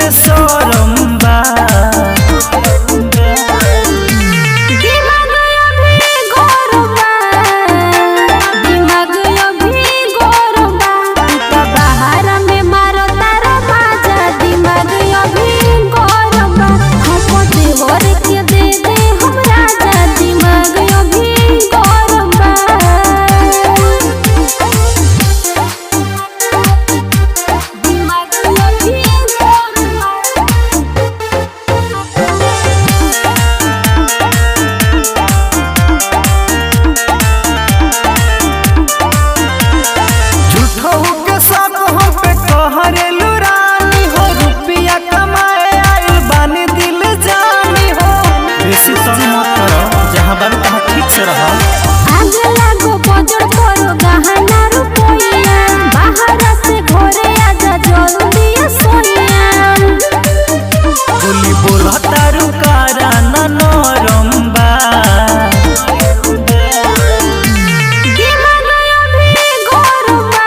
से शरम बा। जहाँ बारू तहाँ ठीक से रहो। आग लागो बजड़ करो गहना रुपया, बाहर से घरे आजा जल्दी सोनिया। बोली बोला तारू कारा ना नरम बा। दिमाग अभी गरम बा,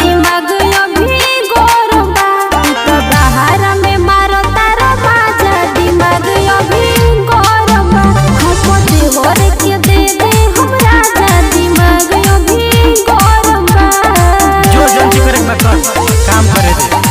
दिमाग अभी गरम बा। तू तो बाहर में मारो तारा बाजा, दिमाग अभी गरम बा। खपते होरे के दे दे हम राजा, दिमाग अभी गरम बा। जो जल्दी करे काम करे दे।